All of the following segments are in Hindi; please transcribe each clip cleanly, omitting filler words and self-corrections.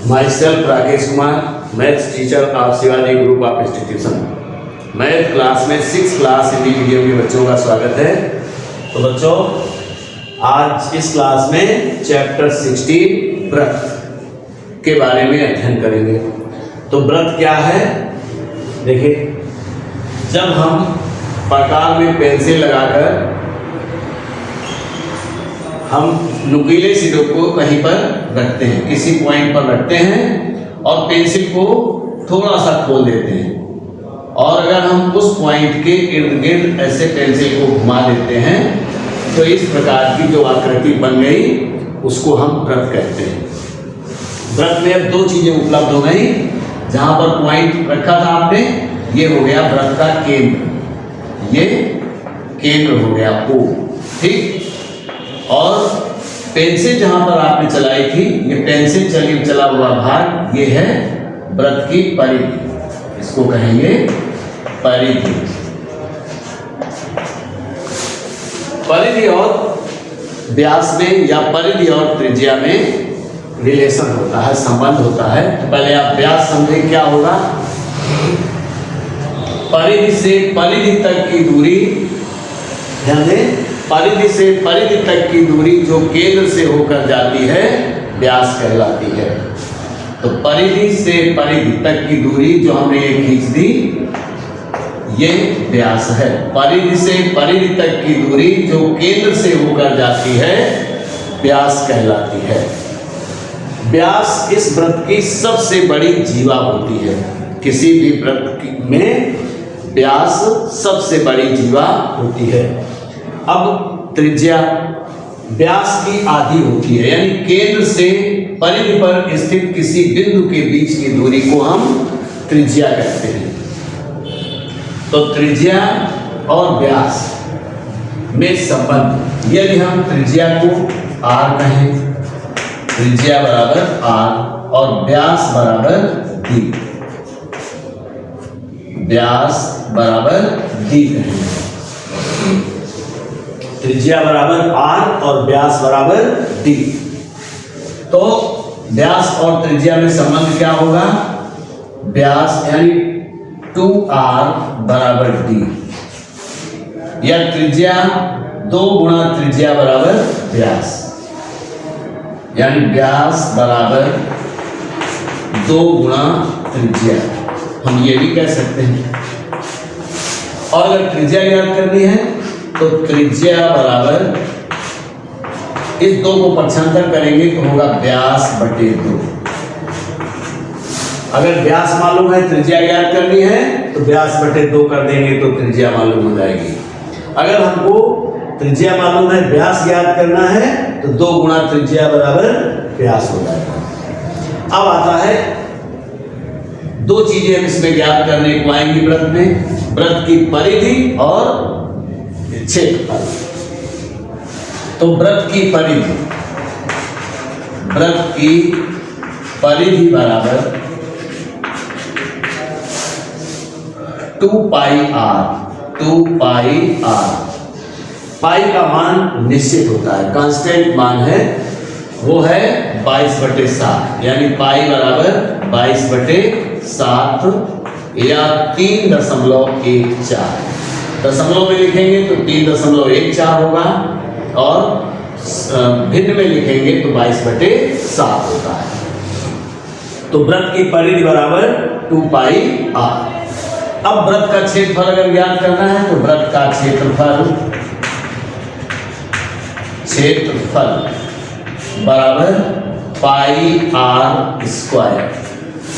My self Rakesh Kumar, maths teacher of Shivaji group of institution. Math class में 6th क्लास हिंदी मीडियम के बच्चों का स्वागत है। तो बच्चों, आज इस क्लास में चैप्टर 16 व्रत के बारे में अध्ययन करेंगे। तो व्रत क्या है? देखिए, जब हम प्रकार में पेंसिल लगाकर हम नुकीले सिरों को कहीं पर रखते हैं, किसी पॉइंट पर रखते हैं और पेंसिल को थोड़ा सा खोल देते हैं, और अगर हम उस पॉइंट के इर्द गिर्द ऐसे पेंसिल को घुमा देते हैं तो इस प्रकार की जो आकृति बन गई उसको हम व्रत कहते हैं। व्रत में अब 2 चीजें उपलब्ध हो गई। जहां पर पॉइंट रखा था आपने, ये हो गया व्रत का केंद्र, ये केंद्र हो गया O, ठीक। और पेंसिल जहां पर आपने चलाई थी, ये पेंसिल चला हुआ भाग, ये है व्रत की परिधि, इसको कहेंगे परिधि। परिधि और व्यास में या परिधि और त्रिज्या में रिलेशन होता है, संबंध होता है। तो पहले आप व्यास समझें क्या होगा। परिधि से परिधि तक की दूरी, ध्यान दें, परिधि से परिधि तक की दूरी जो केंद्र से होकर जाती है व्यास कहलाती है। तो परिधि से परिधि तक की दूरी जो हमने ये खींच दी, ये व्यास है। परिधि से परिधि तक की दूरी जो केंद्र से होकर जाती है व्यास कहलाती है। व्यास इस व्रत की सबसे बड़ी जीवा होती है। किसी भी व्रत में व्यास सबसे बड़ी जीवा होती है। अब त्रिज्या व्यास की आधी होती है, यानी केंद्र से परिधि पर स्थित किसी बिंदु के बीच की दूरी को हम त्रिज्या कहते हैं। तो त्रिज्या और व्यास में संबंध, यदि हम त्रिज्या को R कहें, त्रिज्या बराबर R और व्यास बराबर D, व्यास बराबर D कहें। त्रिज्या बराबर R और व्यास बराबर D। तो व्यास और त्रिज्या में संबंध क्या होगा? व्यास यानी 2R बराबर D, या त्रिज्या 2 गुणा त्रिज्या बराबर व्यास, यानी व्यास बराबर 2 गुणा त्रिज्या, हम ये भी कह सकते हैं। और अगर त्रिज्या याद करनी है तो त्रिज्या बराबर, इस 2 को पक्षांतर करेंगे तो होगा व्यास बटे 2। अगर व्यास मालूम है, त्रिज्या याद करनी है तो व्यास बटे 2 कर देंगे तो त्रिज्या मालूम हो जाएगी। अगर हमको त्रिज्या मालूम है, व्यास याद करना है तो 2 गुणा त्रिज्या बराबर व्यास हो जाएगा। अब आता है 2 चीजें हम इसमें ज्ञात करने को आएंगी व्रत में, व्रत की परिधि और क्षेत्रफल। तो व्रत की परिधि, व्रत की परिधि बराबर 2 पाई R, 2 पाई R। पाई का मान निश्चित होता है, कांस्टेंट मान है, वो है 22/7, यानी पाई बराबर 22/7 या 3.14। दशमलव में लिखेंगे तो 3.14 होगा, और भिन्न में लिखेंगे तो 22/7 होता है। तो व्रत की परिधि बराबर 2 पाई R। अब व्रत का क्षेत्रफल अगर ज्ञात करना है तो व्रत का क्षेत्रफल बराबर पाई R स्क्वायर,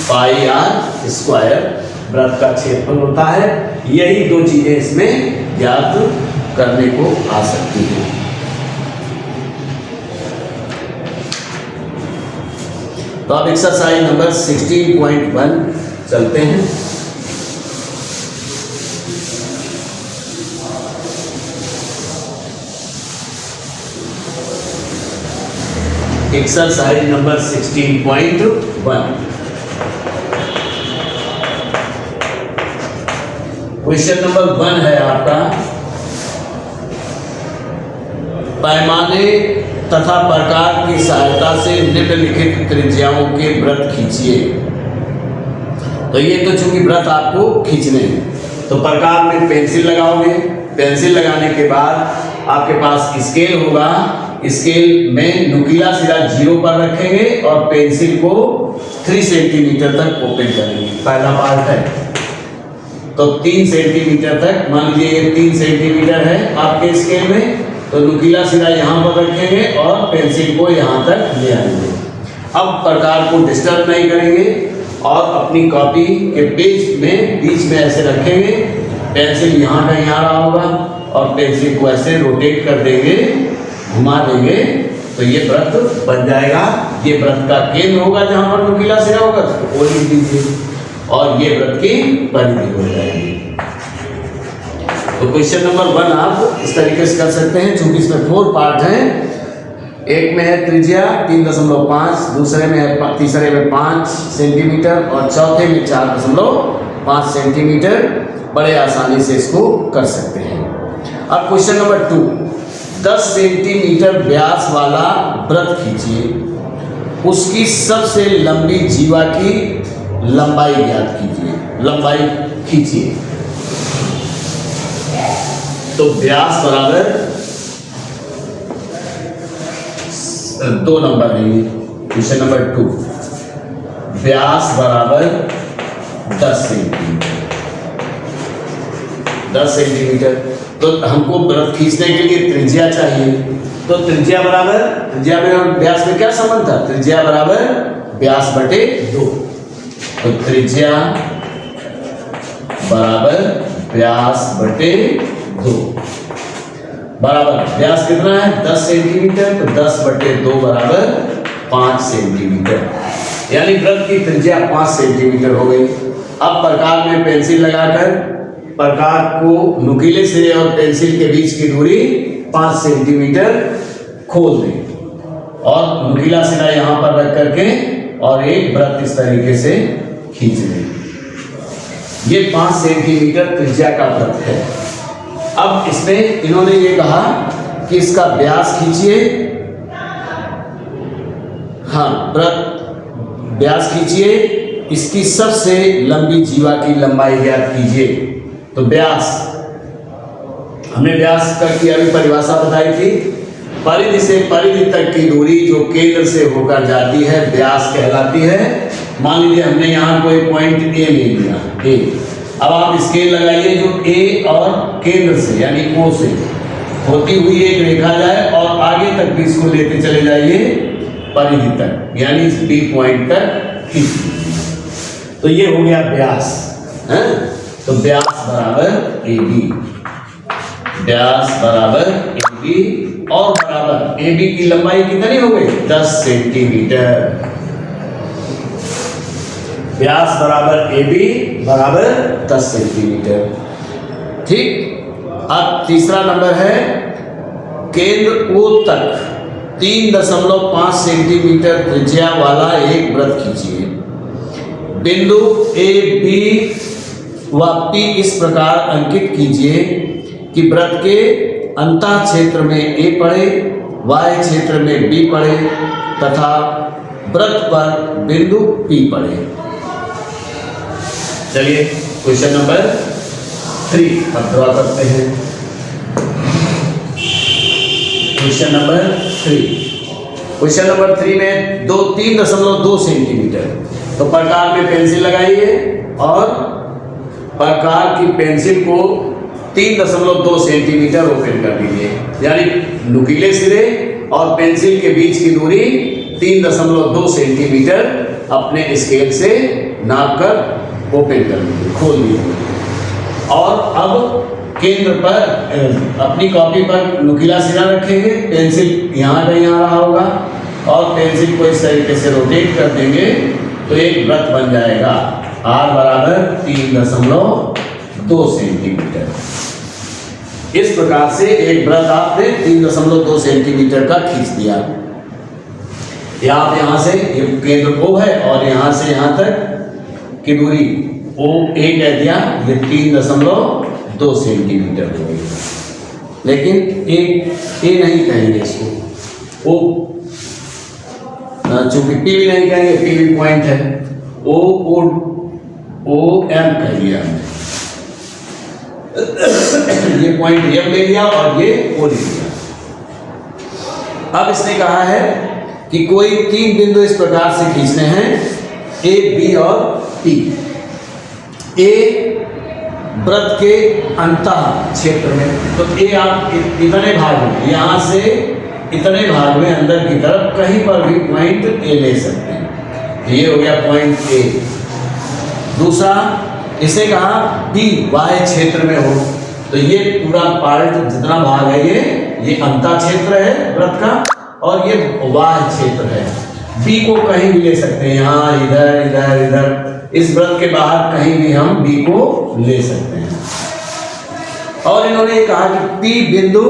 पाई R स्क्वायर व्रत का क्षेत्रफल होता है। यही 2 चीजें इसमें ज्ञात करने को आ सकती हैं। तो अब एक्सरसाइज नंबर 16.1 चलते हैं। एक्सरसाइज नंबर 16.1, क्वेश्चन नंबर 1 है आपका, पैमाने तथा प्रकार की सहायता से निम्नलिखित त्रिज्याओं के वृत्त खींचिए। तो ये तो चूंकि वृत्त आपको खींचने हैं, तो प्रकार में पेंसिल लगाओगे। पेंसिल लगाने के बाद आपके पास स्केल होगा। स्केल में नुकीला सिरा 0 पर रखेंगे और पेंसिल को 3 सेंटीमीटर तक ओपन करेंगे। पहला पार्ट है तो 3 सेंटीमीटर तक, मान लीजिए ये 3 सेंटीमीटर है आपके स्केल में, तो नुकीला सिरा यहाँ पर रखेंगे और पेंसिल को यहाँ तक ले आएंगे। अब प्रकार को डिस्टर्ब नहीं करेंगे और अपनी कॉपी के पेज में बीच में ऐसे रखेंगे। पेंसिल यहाँ का यहाँ रहा होगा और पेंसिल को ऐसे रोटेट कर देंगे, घुमा देंगे, तो ये वृत्त बन जाएगा। ये वृत्त का केंद्र होगा जहाँ पर नुकीला सिरा होगा, तो वो लिख दीजिए और ये वृत्त की परिधि हो जाएगी। तो क्वेश्चन नंबर 1 आप इस तरीके से कर सकते हैं, चूंकि इसमें 4 पार्ट हैं। एक में है त्रिज्या 3.5, दूसरे में है, तीसरे में 5 सेंटीमीटर और चौथे में 4.5 सेंटीमीटर। बड़े आसानी से इसको कर सकते हैं। अब क्वेश्चन नंबर 2, 10 सेंटीमीटर व्यास वाला वृत्त खींचिए। उसकी सबसे लंबी जीवा की लंबाई ज्ञात कीजिए। लंबाई खींचिए। तो व्यास बराबर 2 नंबर लेंगे। क्वेश्चन नंबर 2, व्यास बराबर 10 सेंटीमीटर। 10 सेंटीमीटर। तो हमको वृत्त खींचने के लिए त्रिज्या चाहिए। तो त्रिज्या में व्यास में क्या संबंध था? त्रिज्या बराबर व्यास बटे 2। तो त्रिज्या बराबर व्यास बटे 2 बराबर व्यास कितना है? 10 सेंटीमीटर। तो 10 बटे 2 बराबर 5 सेंटीमीटर। यानी वृत्त की त्रिज्या 5 सेंटीमीटर हो गई। अब प्रकार में पेंसिल लगाकर प्रकार को नुकीले सिरे और पेंसिल के बीच की दूरी 5 सेंटीमीटर खोल दें और नुकीला सिरा यहाँ पर रख करके और एक वृत्त इस तरीके से खींच दें। ये 5 सेंटीमीटर त्रिज्या का वृत्त है। अब इसमें इन्होंने ये कहा कि इसका व्यास खींचिए। हाँ, वृत्त व्यास खींचिए, इसकी सबसे लंबी जीवा की लंबाई ज्ञात कीजिए। तो व्यास, हमने व्यास की अभी परिभाषा बताई थी। परिधि से परिधि तक की दूरी जो केंद्र से होकर जाती है व्यास कहलाती है। मान लीजिए हमने यहाँ कोई पॉइंट ए ले लिया, ए। अब आप स्केल लगाइए जो ए और केंद्र से यानी ओ से होती हुई एक रेखा जाए और आगे तक भी इसको लेते चले जाइए परिधि तक, यानी इस बी पॉइंट तक खींचिए। तो ये हो गया व्यास है। तो व्यास बराबर ए बी, व्यास बराबर ए बी और बराबर ए बी की लंबाई कितनी हो गई? 10 सेंटीमीटर। व्यास बराबर ए बी बराबर 10 सेंटीमीटर। ठीक। अब तीसरा नंबर है, केंद्र ओ तक 3.5 सेंटीमीटर त्रिज्या वाला एक वृत्त खींचिए। बिंदु ए बी व पी इस प्रकार अंकित कीजिए कि वृत्त के अंतः क्षेत्र में ए पड़े, बाह्य क्षेत्र में बी पड़े तथा वृत्त पर बिंदु पी पड़े। चलिए क्वेश्चन नंबर 3 अब ड्रॉ करते हैं। क्वेश्चन नंबर 3 में 3.2 सेंटीमीटर। तो प्रकार में पेंसिल लगाइए और प्रकार की पेंसिल को 3.2 सेंटीमीटर ओपन कर दीजिए। यानी नुकीले सिरे और पेंसिल के बीच की दूरी 3.2 सेंटीमीटर अपने स्केल से नाप कर ओपन कर दीजिए, खोल दीजिए। और अब केंद्र पर अपनी कॉपी पर नुकीला सिरा रखेंगे, पेंसिल यहाँ का यहाँ रहा होगा और पेंसिल को इस तरीके से रोटेट कर देंगे तो एक वृत्त बन जाएगा। आर बराबर 3.2 सेंटीमीटर। इस प्रकार से एक वृत्त आपने 3.2 सेंटीमीटर का खींच दिया। यहाँ से ये केंद्र O है और यहाँ से यहाँ तक की दूरी O A कह दिया, ये 3.2 सेंटीमीटर हो गई। लेकिन A नहीं कहेंगे इसको, ओ, चूंकि पी भी नहीं कहेंगे, पी भी पॉइंट है, ओ ओ ओ एम कह दिया हमने, ये पॉइंट एम ले लिया और ये ओ ले लिया। अब इसने कहा है कि कोई 3 बिंदु इस प्रकार से खींचने हैं, ए, बी और टी। ए वृत्त के अंतः क्षेत्र में, तो ए आप इतने भाग में, यहां से इतने भाग में अंदर की तरफ कहीं पर भी पॉइंट ए ले सकते हैं। ये हो गया पॉइंट ए। दूसरा, इसे कहा बी बाह्य क्षेत्र में हो, तो ये पूरा पार्ट जितना भाग है ये अंतः क्षेत्र है वृत्त का, और ये बाह्य क्षेत्र है। बी को कहीं भी ले सकते हैं, यहाँ, इधर, इधर, इधर, इस वृत्त के बाहर कहीं भी हम बी को ले सकते हैं। और इन्होंने कहा कि पी बिंदु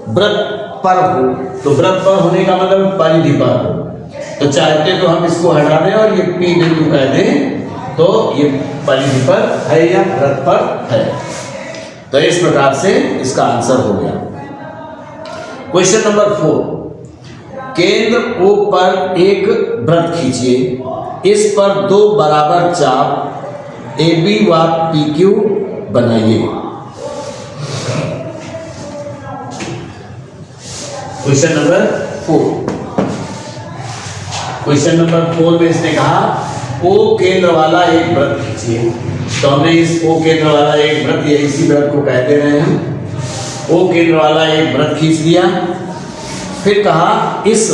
वृत्त पर हो, तो वृत्त पर होने का मतलब परिधि पर हो, तो चाहते तो हम इसको हटा दें और ये पी बिंदु कह दें, तो ये परिधि पर है या वृत्त पर है। तो इस प्रकार से इसका आंसर हो गया। क्वेश्चन नंबर 4, केंद्र O पर एक वृत्त खींचिए, इस पर 2 बराबर चाप AB व PQ बनाइए। क्वेश्चन नंबर 4, क्वेश्चन नंबर 4 में इसने कहा O केंद्र वाला एक वृत्त खींचिए, तो हमने इस O केंद्र वाला एक वृत्त, या इसी वृत्त को कहते रहे हैं, O केंद्र वाला एक वृत्त खींच लिया। फिर कहा इस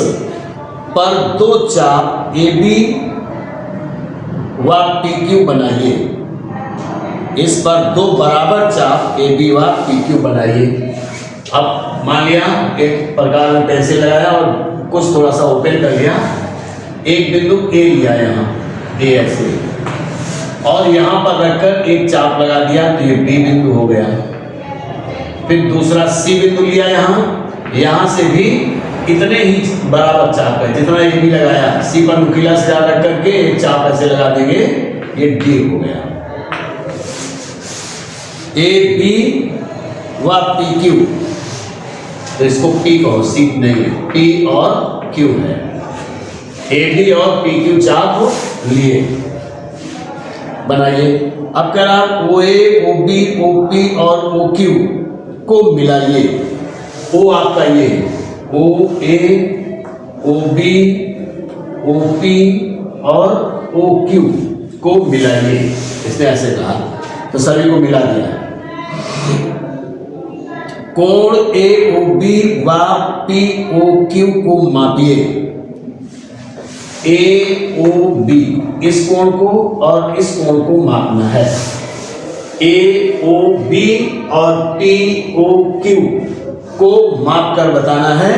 पर 2 चाप AB व PQ बनाइए, इस पर 2 बराबर चाप AB व PQ बनाइए। अब मान लिया एक प्रकार में पेंसिल लगाया और कुछ थोड़ा सा ओपन कर लिया, एक बिंदु A लिया यहाँ, A ऐसे, और यहाँ पर रखकर एक चाप लगा दिया, तो ये B बिंदु हो गया। फिर दूसरा C बिंदु लिया यहाँ से भी इतने ही बराबर चाप है जितना ये भी लगाया, C पर नुकीला सिरा रख करके एक चाप ऐसे लगा देंगे, ये D हो गया। A, B व PQ, तो इसको P कहो, C नहीं है, P और Q है। AB और PQ चाप लिए, बनाइए। अब कह रहा OA, OB, OP और OQ को मिलाइए। O आपका ये OA, OB, OP और OQ को मिलाइए, इसने ऐसे कहा, तो सभी को मिला दिया। कोण AOB व POQ को मापिए। AOB, इस कोण को और इस कोण को मापना है। AOB और POQ को माप कर बताना है।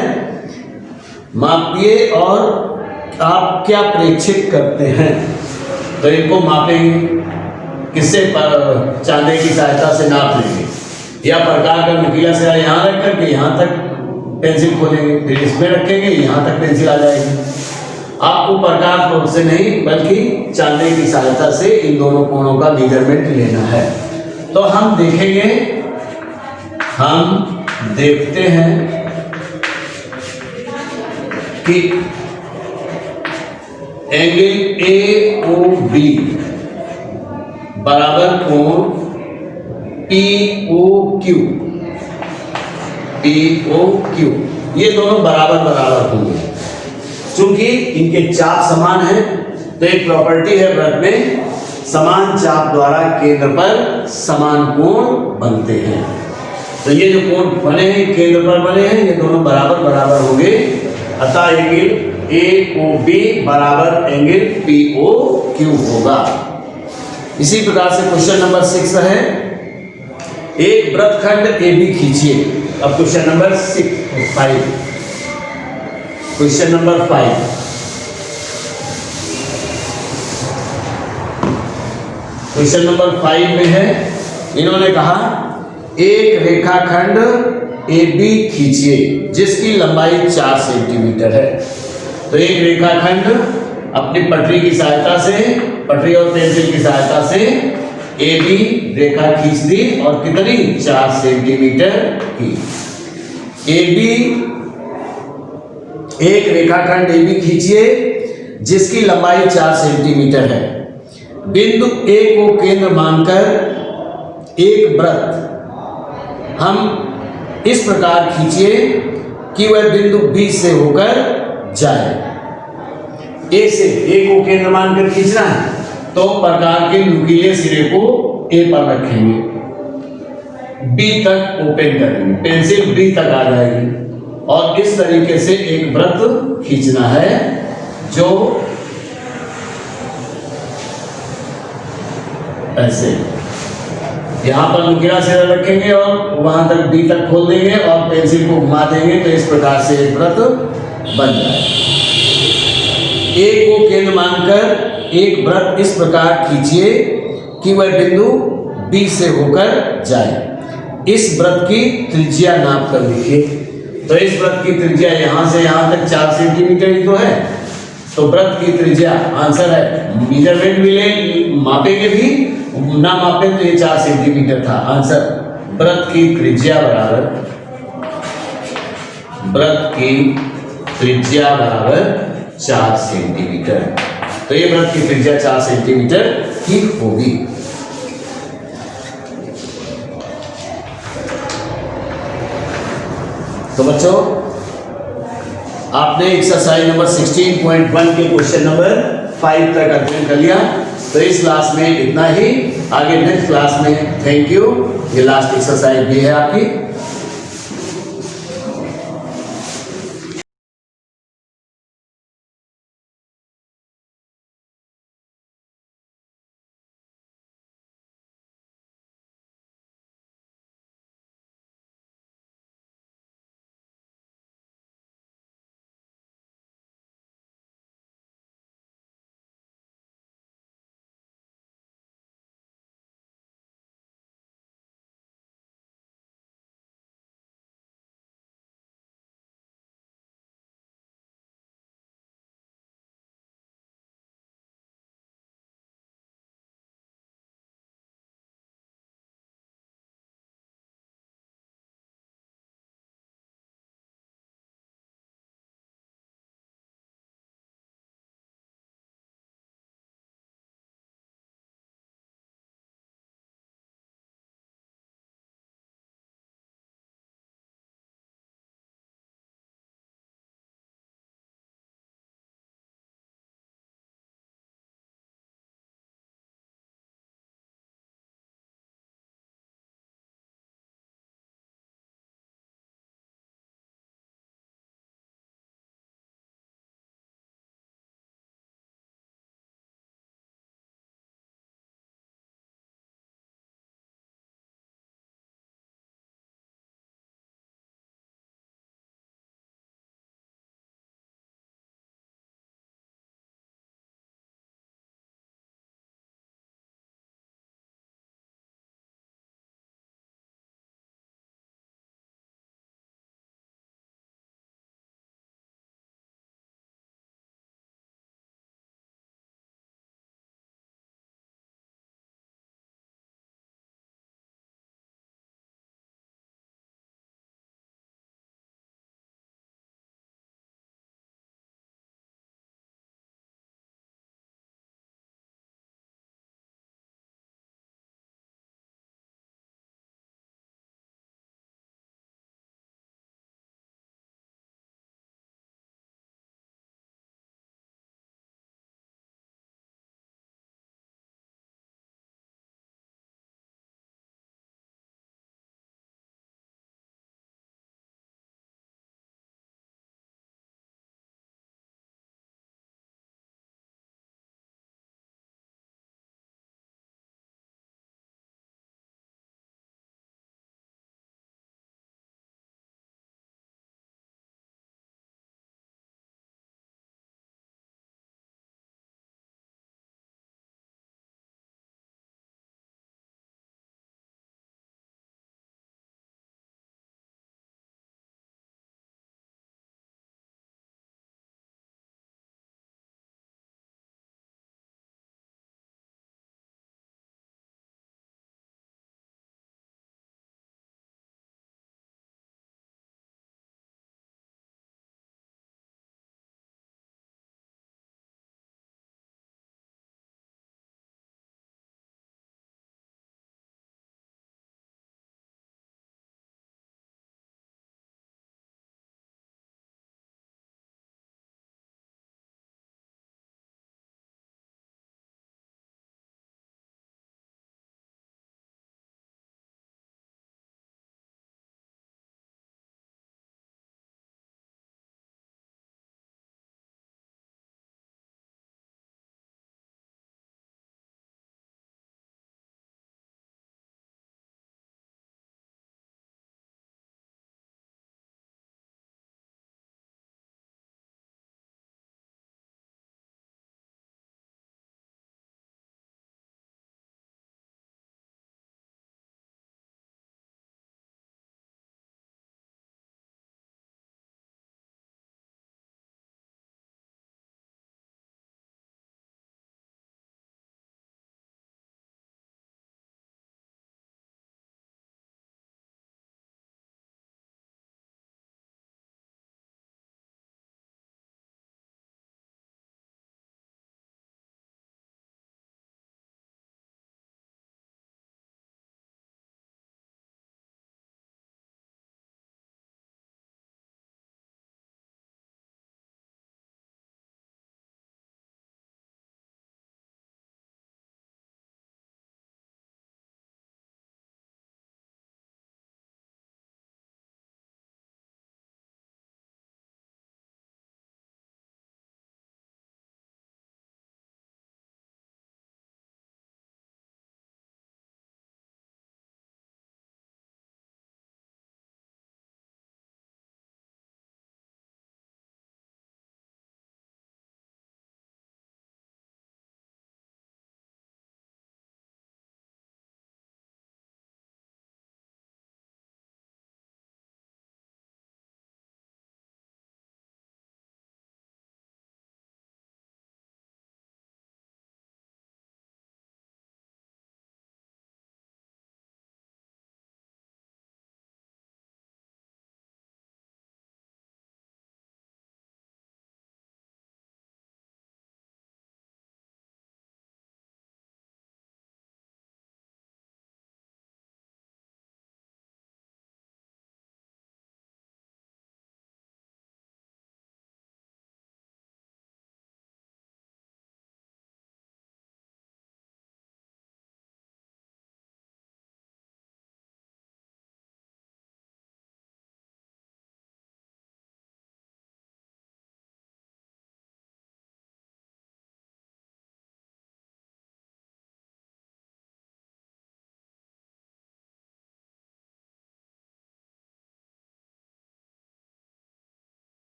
मापिए और आप क्या प्रेक्षित करते हैं, तो इनको मापेंगे किससे, चांदे की सहायता से नाप लेंगे, या प्रकार का नुकीला सिरा यहाँ रख करके यहाँ तक पेंसिल खोलेंगे, फिर इसमें रखेंगे, यहाँ तक पेंसिल आ जाएगी। आपको प्रकार से नहीं बल्कि चांदे की सहायता से इन दोनों कोणों का मेजरमेंट लेना है। तो हम देखेंगे, हम देखते हैं कि एंगल AOB बराबर कोण POQ, ये दोनों बराबर बराबर होंगे। चूंकि इनके चाप समान है, तो एक प्रॉपर्टी है वृत्त में, समान चाप द्वारा केंद्र पर समान कोण बनते हैं। तो ये जो कोण बने हैं केंद्र पर बने हैं, ये दोनों बराबर बराबर होंगे, अतः एंगल AOB बराबर एंगल POQ होगा। इसी प्रकार से क्वेश्चन नंबर 6 है, एक वृत्तखंड AB खींचिए। अब question number 5, question number 5, question number 5 में है, इन्होंने कहा एक रेखाखंड AB खींचिए जिसकी लंबाई 4 सेंटीमीटर है। तो एक रेखाखंड अपनी पटरी की सहायता से, पटरी और पेंसिल की सहायता से AB रेखा खींच दी, और कितनी, 4 सेंटीमीटर की। AB एक रेखाखंड AB खींचिए जिसकी लंबाई 4 सेंटीमीटर है। बिंदु A को केंद्र मानकर एक वृत्त हम इस प्रकार खींचिए कि वह बिंदु B से होकर जाए। A को केंद्र मानकर खींचना है तो प्रकार के नुकीले सिरे को A पर रखेंगे, B तक ओपन करेंगे, पेंसिल B तक आ जाएगी और इस तरीके से एक वृत्त खींचना है जो ऐसे यहाँ पर नुकीला सिरा रखेंगे और वहां तक B तक खोल देंगे और पेंसिल को घुमा देंगे तो इस प्रकार से एक वृत्त बन जाए। A को केंद्र मानकर एक वृत्त इस प्रकार खींचिए कि वह बिंदु B से होकर जाए। इस वृत्त की त्रिज्या नाप कर लिखिए। तो इस वृत्त की त्रिज्या यहाँ से यहाँ तक 4 सेंटीमीटर ही तो है, तो वृत्त की त्रिज्या आंसर है, मेजरमेंट मिले मापेंगे भी ना मापे तो ये 4 सेंटीमीटर था आंसर। वृत्त की त्रिज्या बराबर 4 सेंटीमीटर। तो ये वृत्त की त्रिज्या 4 सेंटीमीटर की होगी। तो बच्चों आपने एक्सरसाइज नंबर 16.1 के क्वेश्चन नंबर 5 तक अध्ययन कर लिया। तो इस क्लास में इतना ही, आगे नेक्स्ट क्लास में थैंक यू, ये लास्ट एक्सरसाइज भी है आपकी।